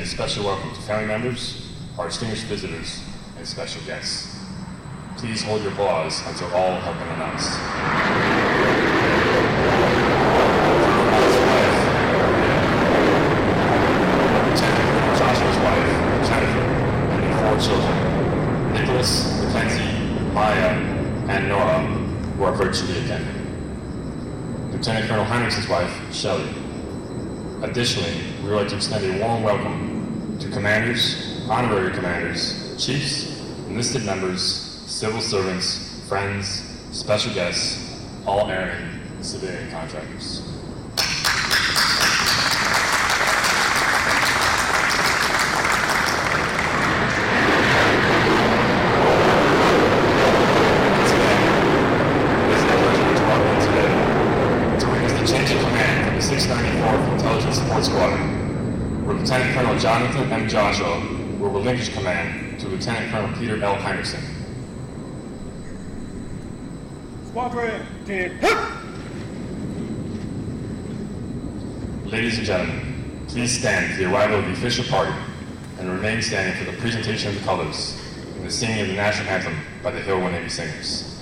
special welcome to family members, our distinguished visitors, and special guests. Please hold your applause until all have been announced. Lieutenant Joshua's wife, Jennifer, and their 4 children, Nicholas, Mackenzie, Maya, and Nora, who are virtually attending. Lieutenant Colonel Heinrich's wife, Shelley. Additionally, we would like to extend a warm welcome to commanders, honorary commanders, chiefs, enlisted members, civil servants, friends, special guests, all airmen, and civilian contractors. Lieutenant Colonel Jonathan M. Joshua will relinquish command to Lieutenant Colonel Peter L. Heinrichson. Squadron, team. Ladies and gentlemen, please stand for the arrival of the official party and remain standing for the presentation of the colors and the singing of the national anthem by the Hill 180 Singers.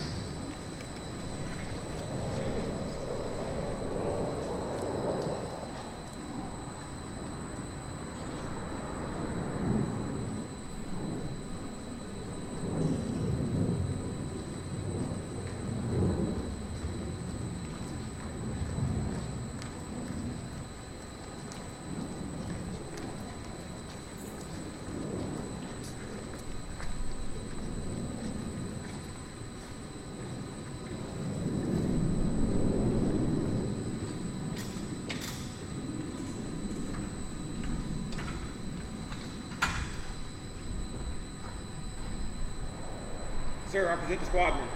Sir, I present the squadron.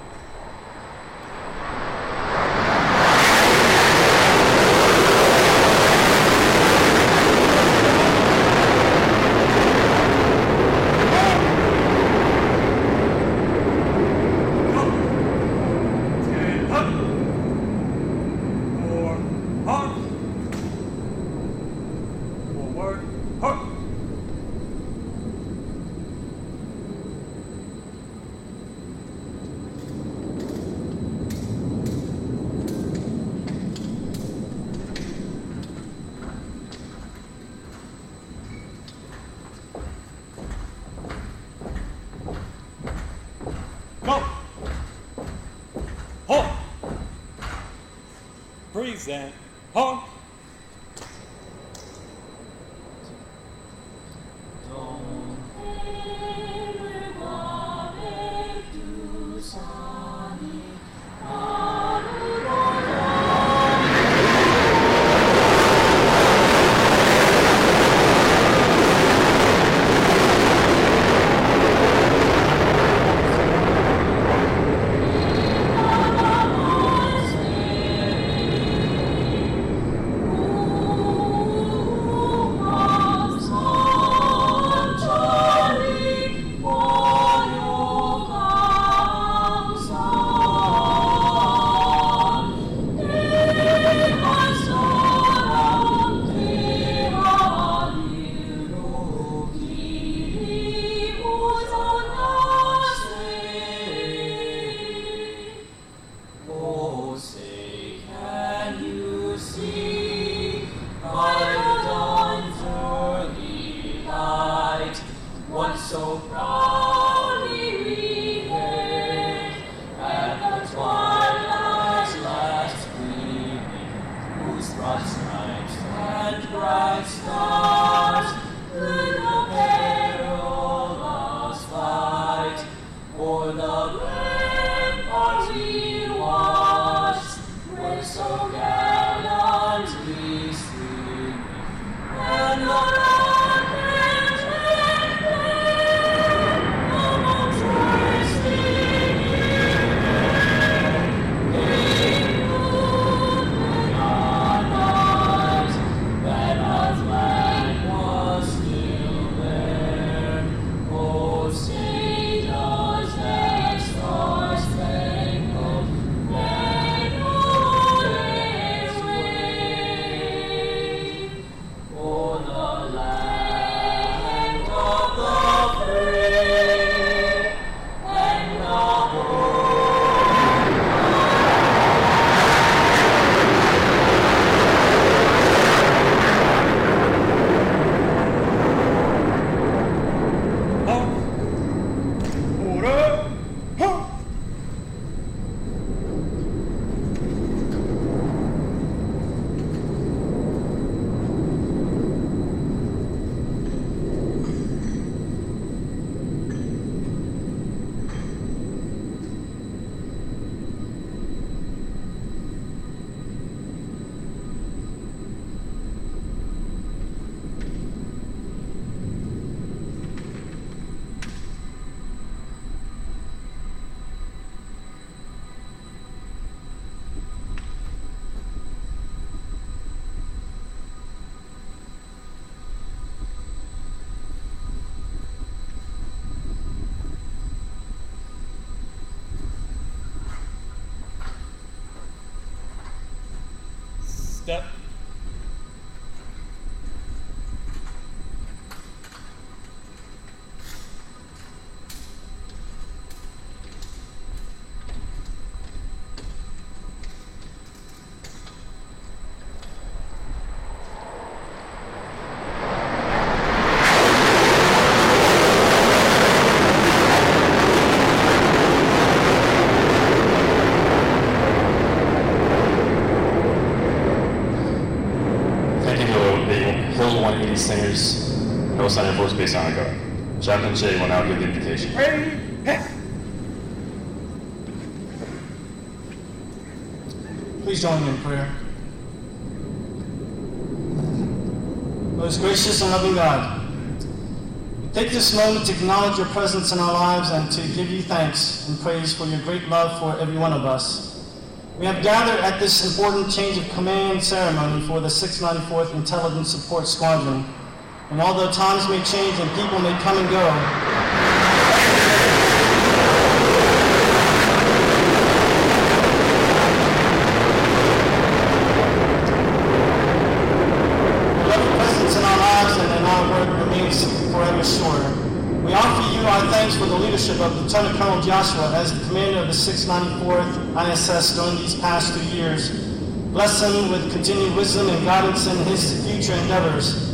Present. Honk. Let us singers, and Osan Air Force Base Honor Guard. Chaplain Shea will now give the invitation. Please join me in prayer. Most gracious and loving God, we take this moment to acknowledge your presence in our lives and to give you thanks and praise for your great love for every one of us. We have gathered at this important change of command ceremony for the 694th Intelligence Support Squadron. And although times may change and people may come and go, forever sure. We offer you our thanks for the leadership of Lieutenant Colonel Joshua as the commander of the 694th ISS during these past 2 years. Bless him with continued wisdom and guidance in his future endeavors.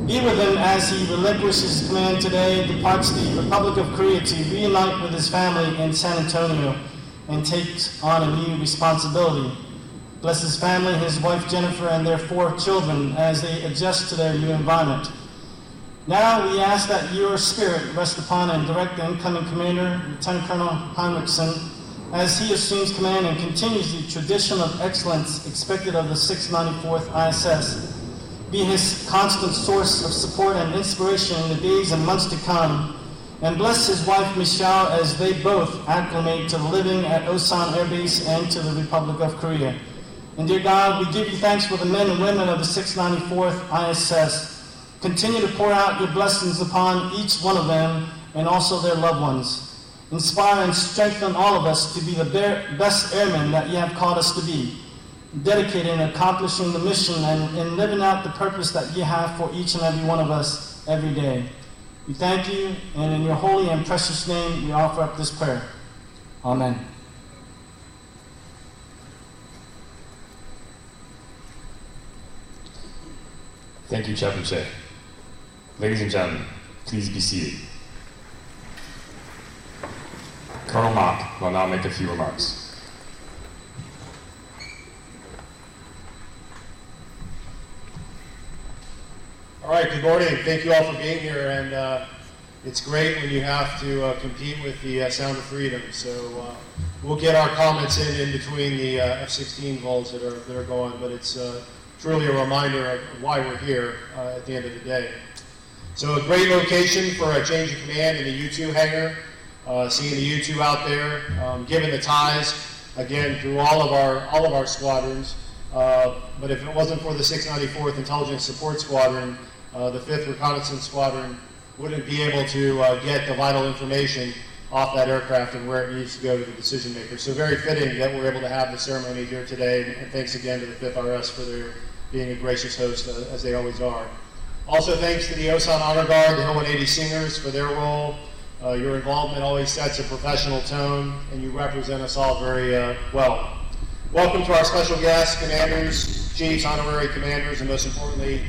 Be with him as he relinquishes command today, departs the Republic of Korea to reunite with his family in San Antonio and takes on a new responsibility. Bless his family, his wife Jennifer, and their 4 children as they adjust to their new environment. Now we ask that your spirit rest upon and direct the incoming commander, Lieutenant Colonel Heinrichsen, as he assumes command and continues the tradition of excellence expected of the 694th ISS. Be his constant source of support and inspiration in the days and months to come. And bless his wife Michelle as they both acclimate to living at Osan Air Base and to the Republic of Korea. And dear God, we give you thanks for the men and women of the 694th ISS. Continue to pour out your blessings upon each one of them and also their loved ones. Inspire and strengthen all of us to be the best airmen that you have called us to be, dedicated in accomplishing the mission and in living out the purpose that you have for each and every one of us every day. We thank you, and in your holy and precious name we offer up this prayer. Amen. Thank you, Chaplain Shea. Ladies and gentlemen, please be seated. Colonel Mock will now make a few remarks. All right, good morning. Thank you all for being here, and it's great when you have to compete with the Sound of Freedom. So we'll get our comments in between the F-16 vols that are going, but it's truly a reminder of why we're here at the end of the day. So a great location for a change of command in the U-2 hangar. Seeing the U-2 out there, given the ties again through all of our squadrons. But if it wasn't for the 694th Intelligence Support Squadron, the 5th Reconnaissance Squadron wouldn't be able to get the vital information off that aircraft and where it needs to go to the decision makers. So very fitting that we're able to have the ceremony here today, and thanks again to the 5th RS for their being a gracious host, as they always are. Also thanks to the Osan Honor Guard, the Hill 180 Singers for their role. Your involvement always sets a professional tone, and you represent us all very well. Welcome to our special guests, commanders, chiefs, honorary commanders, and most importantly,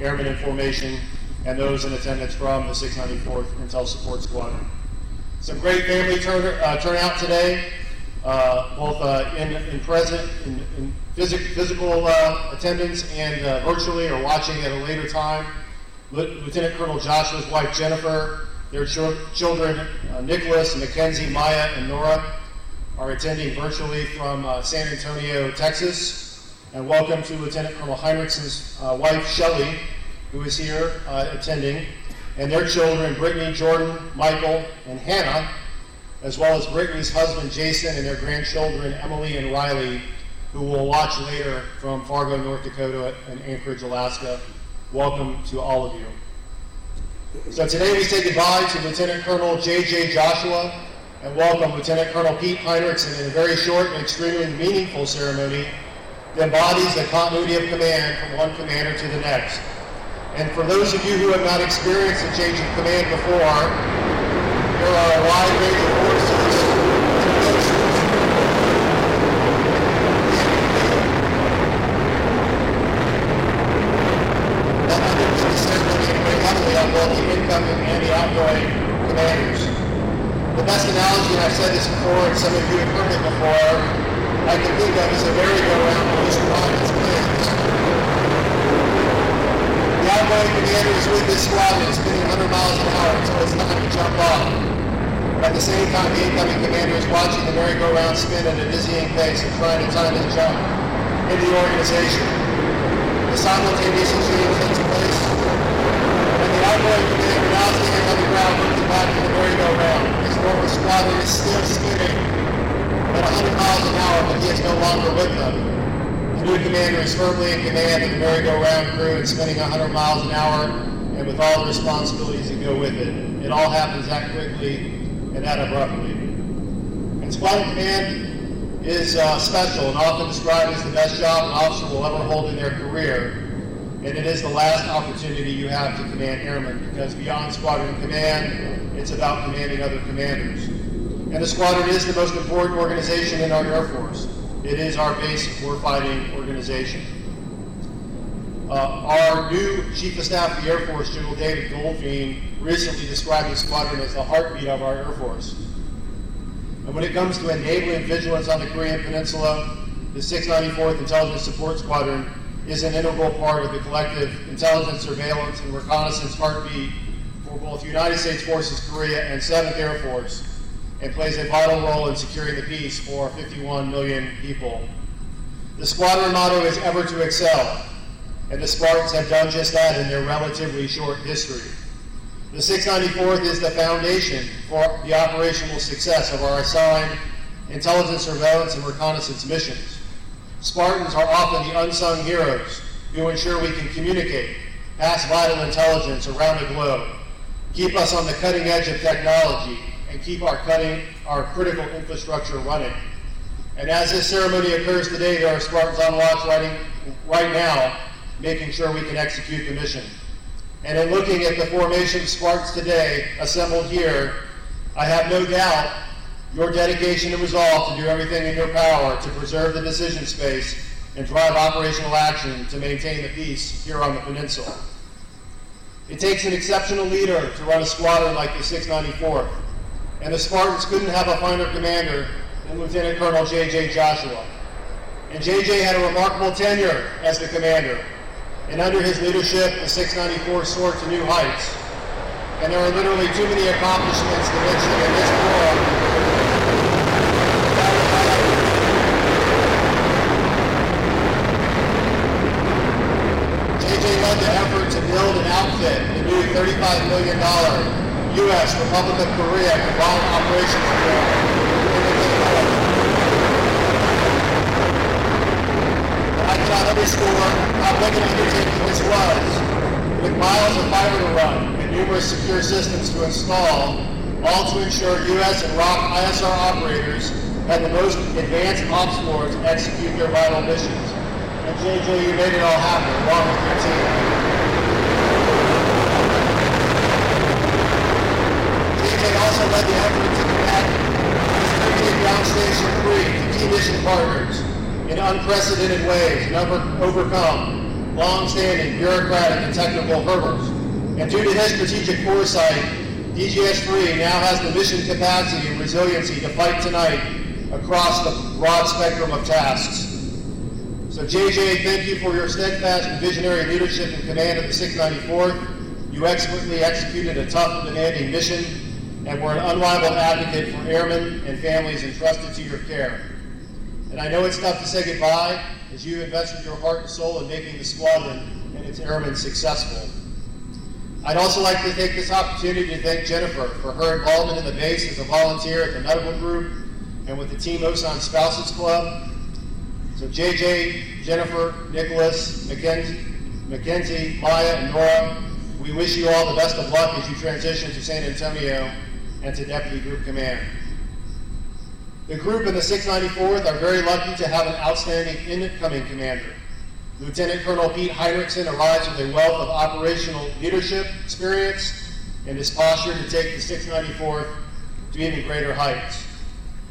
airmen in formation, and those in attendance from the 694th Intel Support Squadron. Some great family turnout today, both in physical attendance and virtually or watching at a later time. Lieutenant Colonel Joshua's wife Jennifer, their children Nicholas, Mackenzie, Maya, and Nora are attending virtually from San Antonio, Texas. And welcome to Lieutenant Colonel Heinrichsen's wife Shelley, who is here attending, and their children Brittany, Jordan, Michael, and Hannah, as well as Brittany's husband Jason and their grandchildren Emily and Riley, who will watch later from Fargo, North Dakota, and Anchorage, Alaska. Welcome to all of you. So today we say goodbye to Lieutenant Colonel J.J. Joshua and welcome Lieutenant Colonel Pete Heinrichsen in a very short and extremely meaningful ceremony that embodies the continuity of command from one commander to the next. And for those of you who have not experienced a change of command before, there are a wide range of forces on both the incoming and the outgoing commanders. The best analogy, and I've said this before, and some of you have heard it before, I can think of is a merry-go-round that describes its plans. The The outgoing commander is with this squadron, spinning 100 miles an hour until it's time to jump off. At the same time, the incoming commander is watching the merry-go-round spin at a dizzying pace and trying to time his jump into the organization. The simultaneous exchange takes place, and the outgoing commander now standing on the ground looking back at the merry-go-round. His former squadron is still spinning at 100 miles an hour, but he is no longer with them. The new commander is firmly in command of the merry-go-round crew and spinning 100 miles an hour, and with all the responsibilities that go with it. It all happens that quickly and that abruptly. And squadron command is special and often described as the best job an officer will ever hold in their career. And it is the last opportunity you have to command airmen, because beyond squadron command, it's about commanding other commanders. And the squadron is the most important organization in our Air Force. It is our base warfighting organization. Our new Chief of Staff of the Air Force, General David Goldfein, recently described the squadron as the heartbeat of our Air Force. And when it comes to enabling vigilance on the Korean Peninsula, the 694th Intelligence Support Squadron is an integral part of the collective intelligence, surveillance, and reconnaissance heartbeat for both United States Forces Korea and 7th Air Force, and plays a vital role in securing the peace for 51 million people. The squadron motto is ever to excel, and the Spartans have done just that in their relatively short history. The 694th is the foundation for the operational success of our assigned intelligence, surveillance, and reconnaissance missions. Spartans are often the unsung heroes who ensure we can communicate, pass vital intelligence around the globe, keep us on the cutting edge of technology, and keep our critical infrastructure running. And as this ceremony occurs today, there are Spartans on watch right now, making sure we can execute the mission. And in looking at the formation of Spartans today assembled here, I have no doubt your dedication and resolve to do everything in your power to preserve the decision space and drive operational action to maintain the peace here on the peninsula. It takes an exceptional leader to run a squadron like the 694th, and the Spartans couldn't have a finer commander than Lieutenant Colonel J.J. Joshua. And J.J. had a remarkable tenure as the commander, and under his leadership, the 694 soared to new heights. And there are literally too many accomplishments to mention in this forum. J.J. led the effort to build and outfit the new $35 million U.S. Republic of Korea Combined Operations Group. I cannot underscore how big an undertaking this was. With miles of fiber to run and numerous secure systems to install, all to ensure U.S. and ROC ISR operators had the most advanced ops floor to execute their vital missions. And JJ, you made it all happen along with your team. JJ also led the effort to connect his 38 Ground Station 3 to key mission partners in unprecedented ways and overcome long-standing bureaucratic and technical hurdles. And due to his strategic foresight, DGS-3 now has the mission capacity and resiliency to fight tonight across the broad spectrum of tasks. So JJ, thank you for your steadfast and visionary leadership and command of the 694th. You expertly executed a tough and demanding mission and were an unrivaled advocate for airmen and families entrusted to your care. And I know it's tough to say goodbye as you invested your heart and soul in making the squadron and its airmen successful. I'd also like to take this opportunity to thank Jennifer for her involvement in the base as a volunteer at the medical group and with the Team Osan Spouses Club. So JJ, Jennifer, Nicholas, Mackenzie, Maya, and Nora, we wish you all the best of luck as you transition to San Antonio and to Deputy Group Command. The group and the 694th are very lucky to have an outstanding incoming commander. Lieutenant Colonel Pete Heinrichsen arrives with a wealth of operational leadership experience and is postured to take the 694th to even greater heights.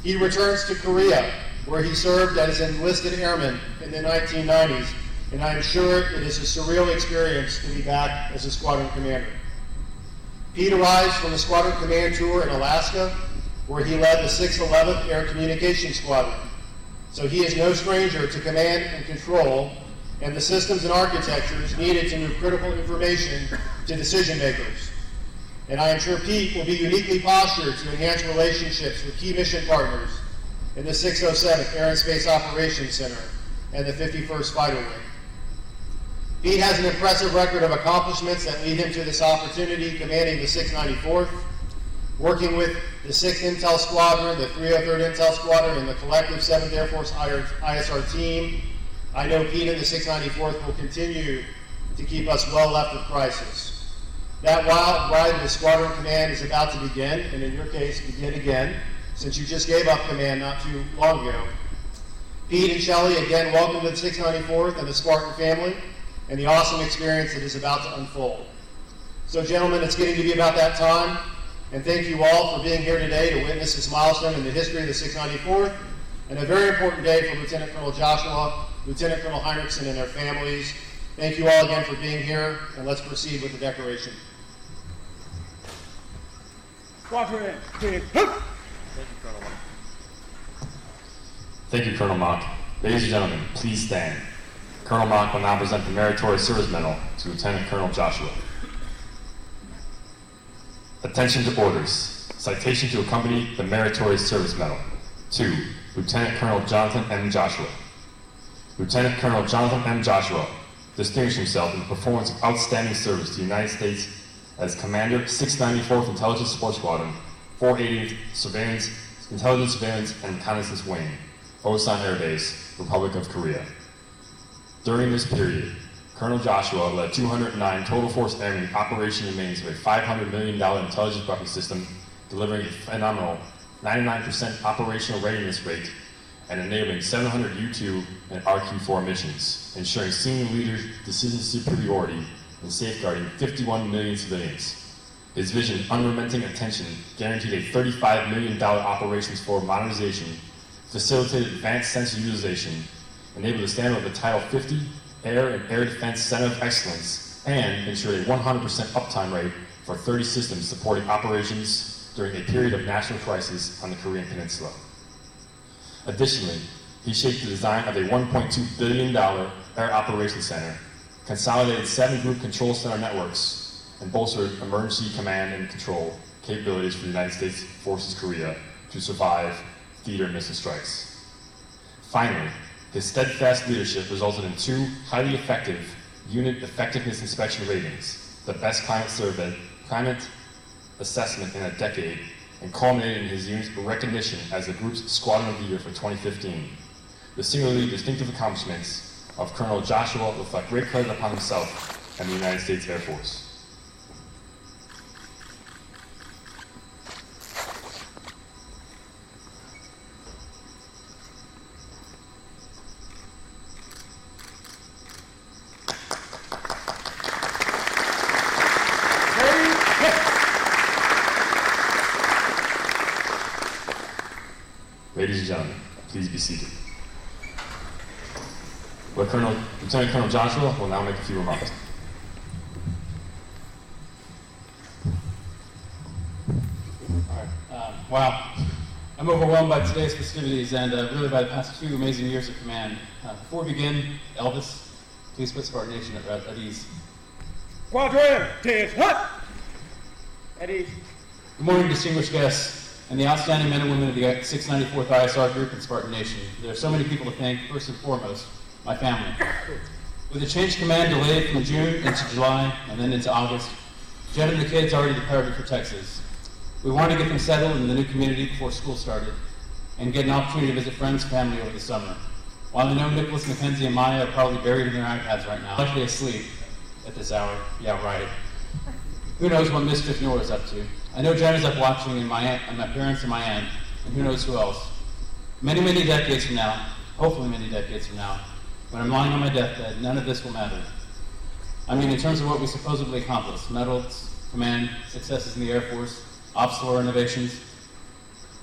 He returns to Korea, where he served as an enlisted airman in the 1990s, and I am sure it is a surreal experience to be back as a squadron commander. Pete arrives from the squadron command tour in Alaska, where he led the 611th Air Communications Squadron. So he is no stranger to command and control, and the systems and architectures needed to move critical information to decision makers. And I am sure Pete will be uniquely postured to enhance relationships with key mission partners in the 607th Air and Space Operations Center and the 51st Fighter Wing. Pete has an impressive record of accomplishments that lead him to this opportunity, commanding the 694th, working with the 6th Intel Squadron, the 303rd Intel Squadron, and the collective 7th Air Force ISR team. I know Pete and the 694th will continue to keep us well left of crisis. That wild ride with Squadron Command is about to begin, and in your case, begin again, since you just gave up command not too long ago. Pete and Shelley, again, welcome to the 694th and the Spartan family, and the awesome experience that is about to unfold. So gentlemen, it's getting to be about that time, and thank you all for being here today to witness this milestone in the history of the 694th, and a very important day for Lieutenant Colonel Joshua, Lieutenant Colonel Heinrichson, and their families. Thank you all again for being here, and let's proceed with the decoration. Squadron 10. Thank you, Colonel Mock. Ladies and gentlemen, please stand. Colonel Mock will now present the Meritorious Service Medal to Lieutenant Colonel Joshua. Attention to orders. Citation to accompany the Meritorious Service Medal. To Lieutenant Colonel Jonathan M. Joshua. Lieutenant Colonel Jonathan M. Joshua distinguished himself in the performance of outstanding service to the United States as Commander 694th Intelligence Support Squadron, 480th Surveillance, Intelligence Surveillance and Reconnaissance Wing, Osan Air Base, Republic of Korea. During this period, Colonel Joshua led 209 total force airmen in operation and maintenance of a $500 million intelligence weapon system, delivering a phenomenal 99% operational readiness rate and enabling 700 U-2 and RQ-4 missions, ensuring senior leaders' decision superiority and safeguarding 51 million civilians. His vision, unrelenting attention, guaranteed a $35 million operations for modernization, facilitated advanced sensor utilization, enabled the stand of the Title 50 Air and Air Defense Center of Excellence, and ensured a 100% uptime rate for 30 systems supporting operations during a period of national crisis on the Korean Peninsula. Additionally, he shaped the design of a $1.2 billion Air Operations Center, consolidated 7 group control center networks, and bolstered emergency command and control capabilities for the United States Forces Korea to survive theater missile strikes. Finally, his steadfast leadership resulted in 2 highly effective unit effectiveness inspection ratings, the best climate assessment in a decade, and culminated in his unit's recognition as the group's Squadron of the Year for 2015. The singularly distinctive accomplishments of Colonel Joshua reflect great credit upon himself and the United States Air Force. Ladies and gentlemen, please be seated. Lieutenant Colonel Joshua will now make a few remarks. Wow. I'm overwhelmed by today's festivities and really by the past 2 amazing years of command. Before we begin, Elvis, please put Spartan Nation at ease. Squadron 10. At ease. Good morning, distinguished guests, and the outstanding men and women of the 694th ISR Group and Spartan Nation. There are so many people to thank, first and foremost, my family. With the change of command delayed from June into July and then into August, Jen and the kids already departed for Texas. We wanted to get them settled in the new community before school started and get an opportunity to visit friends and family over the summer. While I know Nicholas, Mackenzie, and Maya are probably buried in their iPads right now, likely asleep at this hour. Yeah, right. Who knows what mischief Nora's up to. I know Jen is up watching, and my parents and my aunt, and who knows who else. Many, many decades from now, hopefully many decades from now, when I'm lying on my deathbed, none of this will matter. I mean, in terms of what we supposedly accomplished, medals, command, successes in the Air Force, obstacle innovations,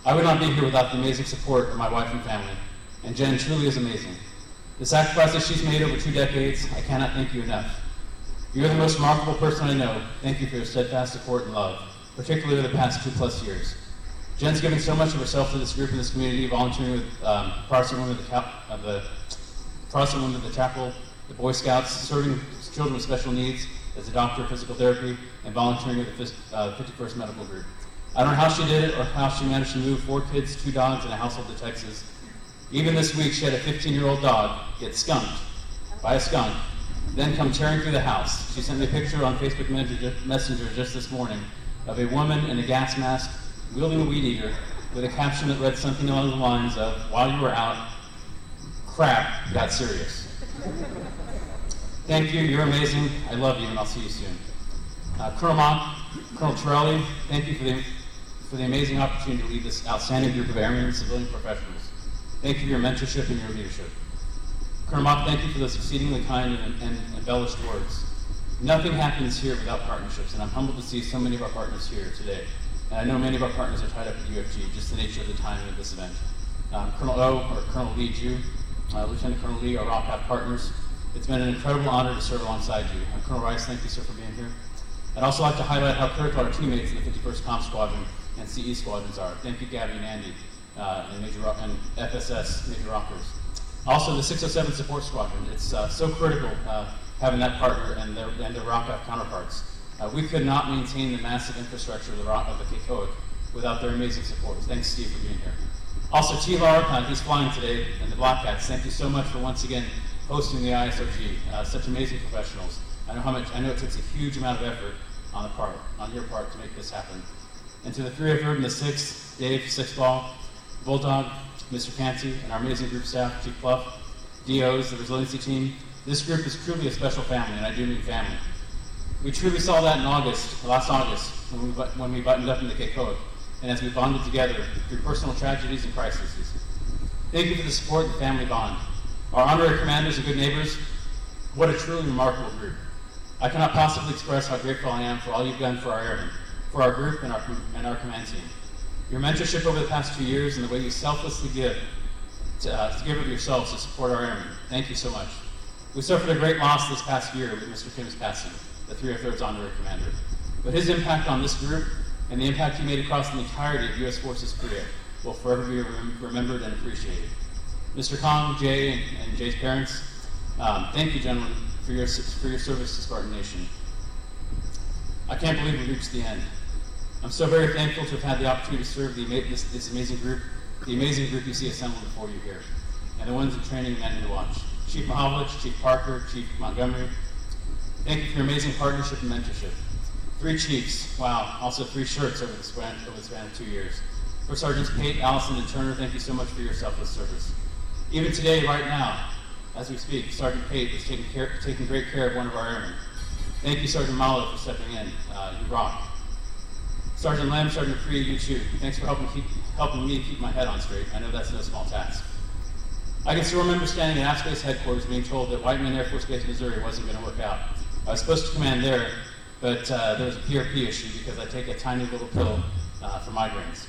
I would not be here without the amazing support of my wife and family, and Jen truly is amazing. The sacrifices she's made over 2 decades, I cannot thank you enough. You're the most remarkable person I know. Thank you for your steadfast support and love, particularly over the past 2+ years. Jen's given so much of herself to this group and this community, volunteering with Protestant Women of the Chapel, the Boy Scouts, serving children with special needs as a doctor of physical therapy, and volunteering with the 51st Medical Group. I don't know how she did it or how she managed to move 4 kids, 2 dogs, and a household to Texas. Even this week, she had a 15-year-old dog get skunked by a skunk, then come tearing through the house. She sent me a picture on Facebook Messenger just this morning of a woman in a gas mask wielding a weed eater with a caption that read something along the lines of, "While you were out, crap got serious." Thank you, you're amazing, I love you, and I'll see you soon. Colonel Mock, Colonel Torelli, thank you for the amazing opportunity to lead this outstanding group of airmen and civilian professionals. Thank you for your mentorship and your leadership. Colonel Mock, thank you for those exceedingly kind and embellished words. Nothing happens here without partnerships, and I'm humbled to see so many of our partners here today. And I know many of our partners are tied up with UFG, just the nature of the timing of this event. Colonel O, or Colonel Lee Ju, Lieutenant Colonel Lee, our ROCAP partners, it's been an incredible honor to serve alongside you. Colonel Rice, thank you, sir, for being here. I'd also like to highlight how critical our teammates in the 51st Comm Squadron and CE Squadrons are. Thank you, Gabby and Andy, and FSS Major Rockers. Also, the 607 Support Squadron. It's so critical having that partner and their ROCAP counterparts. We could not maintain the massive infrastructure of the KCOIC without their amazing support. Thanks, Steve, for being here. Also, T-Lar, he's flying today, and the Black Cats. Thank you so much for once again hosting the ISOG. Such amazing professionals. I know it takes a huge amount of effort on your part to make this happen. And to the 303rd and the 6th, Dave, 6th Ball, Bulldog, Mr. Canty, and our amazing group staff, Chief Pluff, DOs, the resiliency team, this group is truly a special family, and I do mean family. We truly saw that in last August, when we buttoned up in the KCOIC, and as we bonded together through personal tragedies and crises. Thank you for the support and family bond. Our honorary commanders and good neighbors, what a truly remarkable group. I cannot possibly express how grateful I am for all you've done for our airmen, for our group and our command team. Your mentorship over the past 2 years and the way you selflessly give of yourselves to support our airmen. Thank you so much. We suffered a great loss this past year with Mr. Kim's passing, the 303rd's honorary commander. But his impact on this group and the impact he made across the entirety of U.S. Forces Korea will forever be remembered and appreciated. Mr. Kong, Jay, and Jay's parents, thank you, gentlemen, for your service to Spartan Nation. I can't believe we reached the end. I'm so very thankful to have had the opportunity to serve this amazing group, the amazing group you see assembled before you here, and the ones in training and to watch. Chief Mahavlich, Chief Parker, Chief Montgomery, thank you for your amazing partnership and mentorship. 3 chiefs, wow, also 3 shirts over the span of 2 years. For Sergeants Pate, Allison, and Turner, thank you so much for your selfless service. Even today, right now, as we speak, Sergeant Pate is taking great care of one of our airmen. Thank you, Sergeant Malo, for stepping in. You rock. Sergeant Lem, Sergeant Cree, you too. Thanks for helping me keep my head on straight. I know that's no small task. I can still remember standing at AFSpace headquarters being told that Osan Air Force Base, Missouri wasn't going to work out. I was supposed to command there, but there was a PRP issue because I take a tiny little pill for migraines.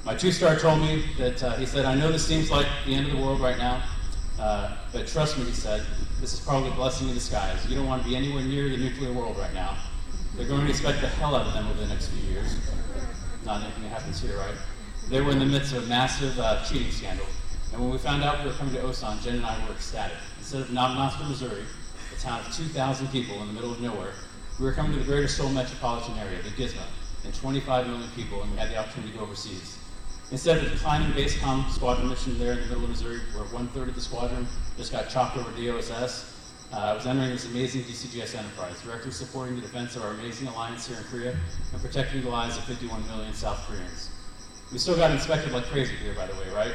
My 2-star told me that, he said, I know this seems like the end of the world right now, but trust me, he said, this is probably a blessing in disguise. You don't want to be anywhere near the nuclear world right now. They're going to expect the hell out of them over the next few years. Not anything that happens here, right? They were in the midst of a massive cheating scandal. And when we found out we were coming to Osan, Jen and I were ecstatic. Instead of Navnaster, Missouri, a town of 2,000 people in the middle of nowhere, we were coming to the greater Seoul metropolitan area, the Gizmo, and 25 million people, and we had the opportunity to go overseas. Instead of a declining base comm squadron mission there in the middle of Missouri, where 1/3 of the squadron just got chopped over DOSS, I was entering this amazing DCGS enterprise, directly supporting the defense of our amazing alliance here in Korea and protecting the lives of 51 million South Koreans. We still got inspected like crazy here, by the way, right?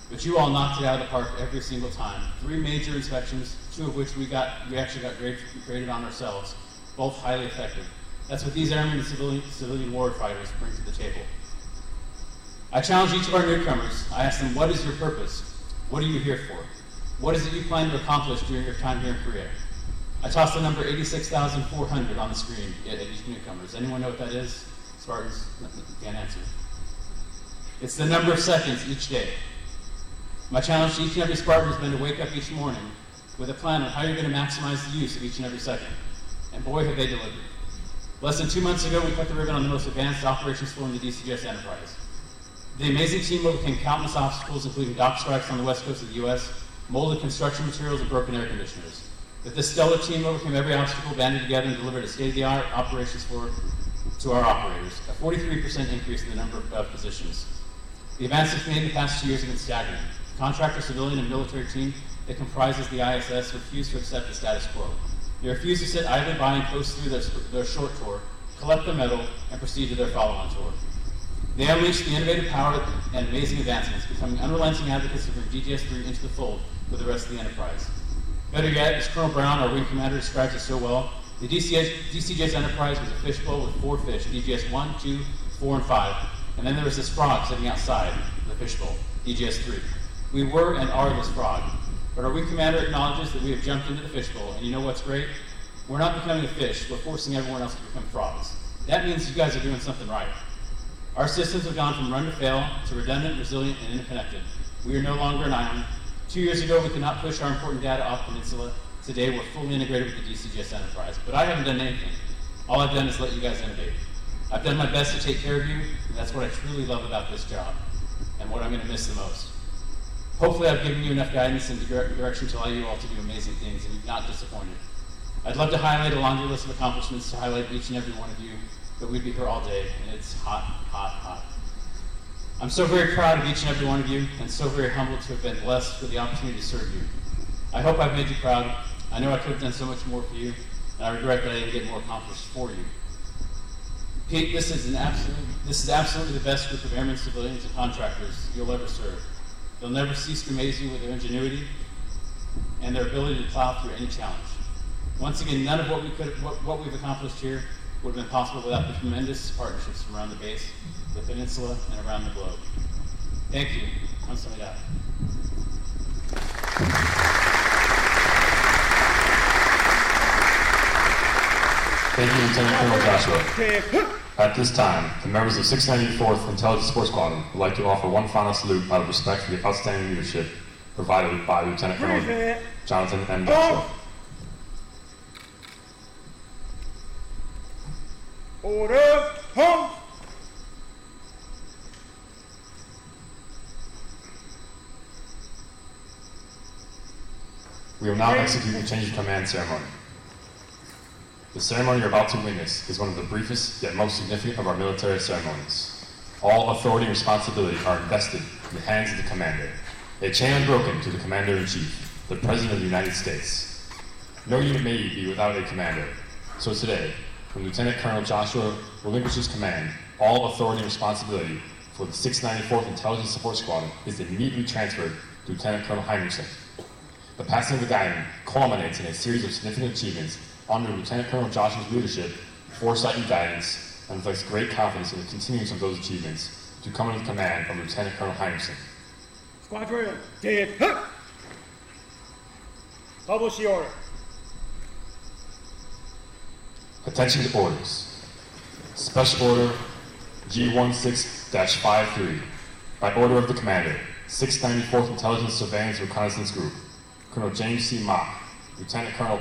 But you all knocked it out of the park every single time. 3 major inspections, 2 of which we actually got graded on ourselves, both highly effective. That's what these airmen and civilian warfighters bring to the table. I challenge each of our newcomers. I ask them, what is your purpose? What are you here for? What is it you plan to accomplish during your time here in Korea? I tossed the number 86,400 on the screen at each newcomers. Anyone know what that is? Spartans can't answer. It's the number of seconds each day. My challenge to each and every Spartan has been to wake up each morning with a plan on how you're going to maximize the use of each and every second. And boy, have they delivered. Less than 2 months ago, we cut the ribbon on the most advanced operations floor in the DCGS enterprise. The amazing team overcame countless obstacles, including dock strikes on the west coast of the U.S., molded construction materials, and broken air conditioners. that this stellar team overcame every obstacle, banded together, and delivered a state-of-the-art operations floor to our operators, a 43% increase in the number of positions. The advances made in the past 2 years have been staggering. The contractor, civilian, and military team that comprises the ISS refuse to accept the status quo. They refuse to sit idly by and coast through their short tour, collect their medal, and proceed to their follow-on tour. They unleash the innovative power and amazing advancements, becoming unrelenting advocates to bring DGS-3 into the fold with the rest of the enterprise. Better yet, as Colonel Brown, our wing commander, describes it so well, the DCJ's Enterprise was a fishbowl with 4 fish, DGS 1, 2, 4, and 5, and then there was this frog sitting outside the fishbowl, DGS 3. We were and are this frog, but our wing commander acknowledges that we have jumped into the fishbowl, and you know what's great? We're not becoming a fish, we're forcing everyone else to become frogs. That means you guys are doing something right. Our systems have gone from run to fail to redundant, resilient, and interconnected. We are no longer an island. 2 years ago, we could not push our important data off the peninsula. Today, we're fully integrated with the DCGS Enterprise. But I haven't done anything. All I've done is let you guys innovate. I've done my best to take care of you, and that's what I truly love about this job, and what I'm going to miss the most. Hopefully, I've given you enough guidance and direction to allow you all to do amazing things, and you've not disappointed. I'd love to highlight a laundry list of accomplishments to highlight each and every one of you, but we'd be here all day, and it's hot, hot, hot. I'm so very proud of each and every one of you, and so very humbled to have been blessed with the opportunity to serve you. I hope I've made you proud. I know I could have done so much more for you, and I regret that I didn't get more accomplished for you. Pete, this is absolutely the best group of airmen, civilians, and contractors you'll ever serve. They'll never cease to amaze you with their ingenuity and their ability to plow through any challenge. Once again, none of what we've accomplished here would have been possible without the tremendous partnerships from around the base, the peninsula, and around the globe. Thank you. Kamsahamnida. Thank you, Lieutenant Colonel Joshua. At this time, the members of 694th Intelligence Support Squadron would like to offer one final salute out of respect for the outstanding leadership provided by Lieutenant Colonel Jonathan M. Joshua. Order, home! We will now execute the change of command ceremony. The ceremony you're about to witness is one of the briefest yet most significant of our military ceremonies. All authority and responsibility are invested in the hands of the commander, a chain unbroken to the Commander-in-Chief, the President of the United States. No unit may be without a commander, so today, when Lieutenant Colonel Joshua relinquishes command, all authority and responsibility for the 694th Intelligence Support Squadron is immediately transferred to Lieutenant Colonel Heinrichsen. The passing of the baton culminates in a series of significant achievements under Lieutenant Colonel Joshua's leadership, foresight, and guidance, and reflects great confidence in the continuance of those achievements to come under the command of Lieutenant Colonel Heinrichsen. Squadron, dead. Publish the order. Attention to orders. Special Order G16-53. By order of the Commander, 694th Intelligence Surveillance Reconnaissance Group, Colonel James C. Mock, Lieutenant Colonel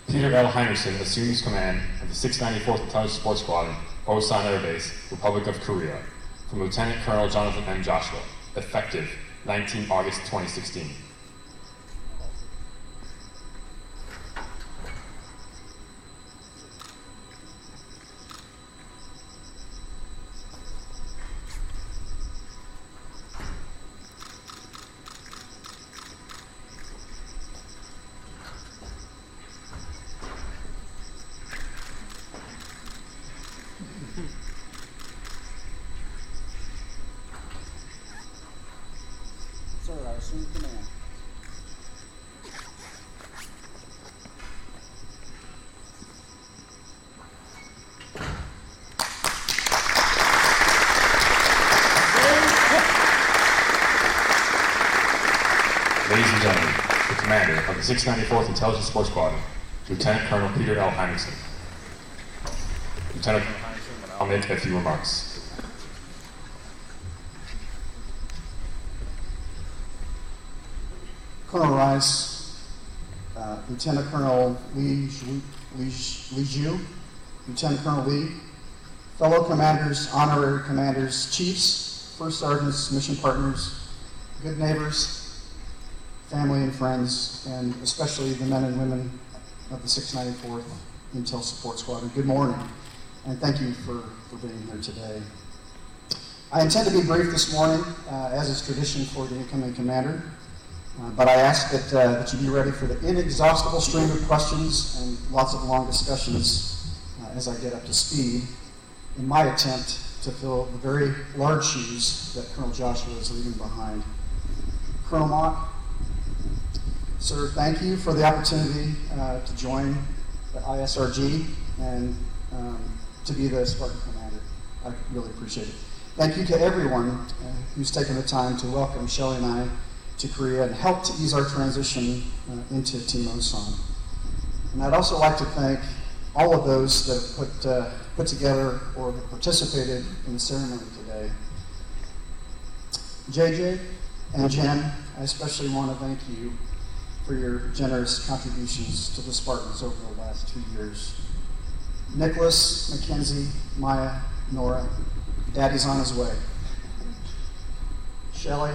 Peter L. Heinrichsen assumes command of the 694th Intelligence Support Squadron, Osan Air Base, Republic of Korea, from Lieutenant Colonel Jonathan M. Joshua, effective 19 August 2016. Sir, I assume command. Ladies and gentlemen, the Commander of the 694th Intelligence Support Squadron, Lieutenant Colonel Peter L. Heinrichsen. Lieutenant Colonel Heinrichsen, I'll make a few remarks. Colonel Rice, Lieutenant Colonel Lee Zhu, Lieutenant Colonel Lee, fellow commanders, honorary commanders, chiefs, first sergeants, mission partners, good neighbors, family and friends, and especially the men and women of the 694th Intel Support Squadron. Good morning, and thank you for being here today. I intend to be brief this morning, as is tradition for the incoming commander, but I ask that you be ready for the inexhaustible stream of questions and lots of long discussions as I get up to speed in my attempt to fill the very large shoes that Colonel Joshua is leaving behind. Colonel Mott, sir, thank you for the opportunity to join the ISRG and to be the Spartan commander. I really appreciate it. Thank you to everyone who's taken the time to welcome Shelley and I to Korea and help to ease our transition into Team Osan. And I'd also like to thank all of those that have put together or have participated in the ceremony today. JJ and Jen, I especially want to thank you for your generous contributions to the Spartans over the last 2 years. Nicholas, Mackenzie, Maya, Nora, Daddy's on his way. Shelley,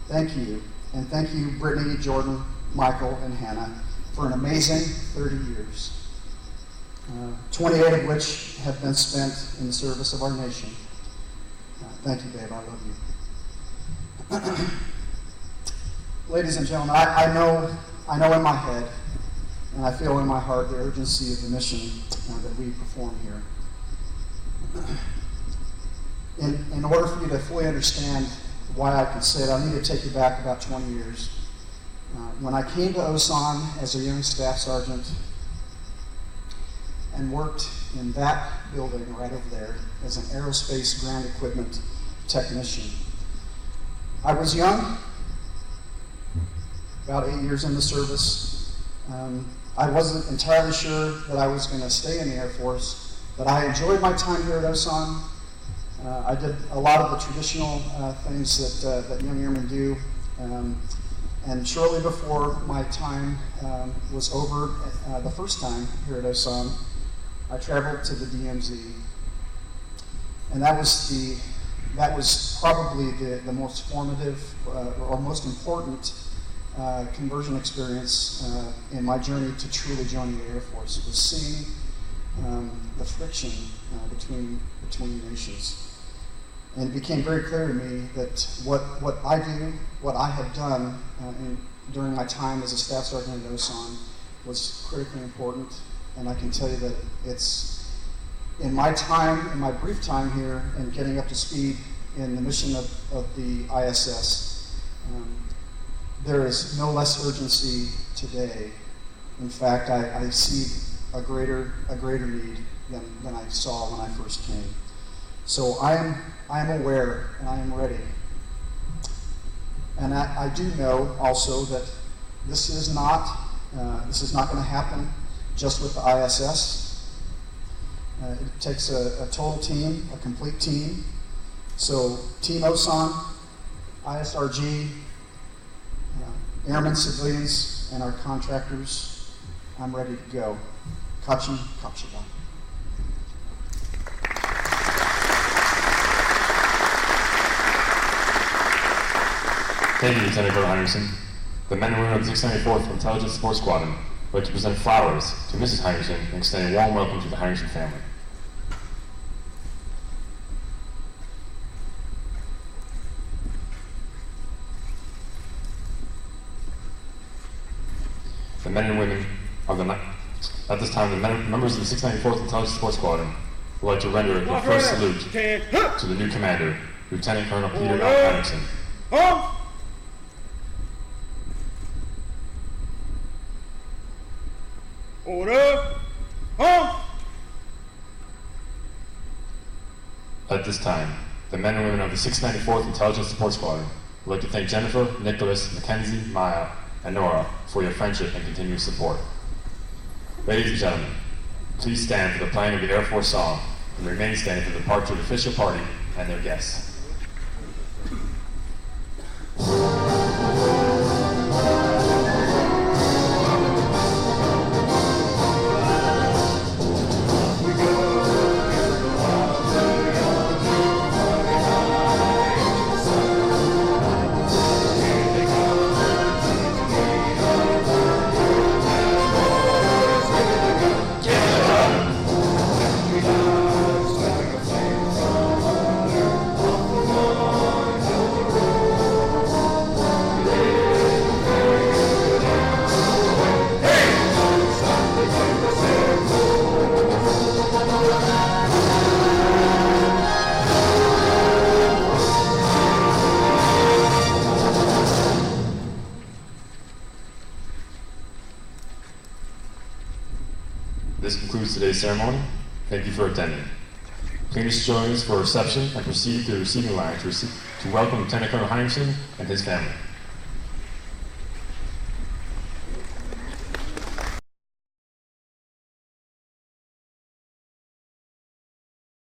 thank you. And thank you, Brittany, Jordan, Michael, and Hannah, for an amazing 30 years. 28 of which have been spent in the service of our nation. Thank you, babe. I love you. Ladies and gentlemen, I know in my head, and I feel in my heart the urgency of the mission that we perform here. In order for you to fully understand why I can say it, I need to take you back about 20 years. When I came to Osan as a young staff sergeant and worked in that building right over there as an aerospace ground equipment technician. I was young, about 8 years in the service. I wasn't entirely sure that I was going to stay in the Air Force, but I enjoyed my time here at Osan. I did a lot of the traditional things that young airmen do. And shortly before my time was over, the first time here at Osan, I traveled to the DMZ. And that was probably the most formative or most important conversion experience in my journey to truly joining the Air Force, was seeing the friction between nations. And it became very clear to me that what I do, what I had done during my time as a staff sergeant at Osan was critically important. And I can tell you that it's in my brief time here and getting up to speed in the mission of the ISS, there is no less urgency today. In fact, I see a greater need than I saw when I first came. So I am aware and I am ready. And I do know also that this is not going to happen just with the ISS. It takes a total team, a complete team. So Team Osan, ISRG, airmen, civilians, and our contractors, I'm ready to go. Kachi Kapshiba. Thank you, Lieutenant Colonel Henderson. The men and women of the 694th Intelligence Support Squadron would like to present flowers to Mrs. Henderson and extend a warm welcome to the Henderson family. The men and women of the at this time, the members of the 694th Intelligence Support Squadron would like to render their first salute to the new commander, Lieutenant Colonel Peter L. Henderson. Order! Home! At this time, the men and women of the 694th Intelligence Support Squadron would like to thank Jennifer, Nicholas, Mackenzie, Maya, and Nora for your friendship and continued support. Ladies and gentlemen, please stand for the playing of the Air Force song and remain standing for the departure of the official party and their guests. This concludes today's ceremony. Thank you for attending. Please join us for a reception and proceed to the receiving line to welcome Lieutenant Colonel Heinrichsen and his family.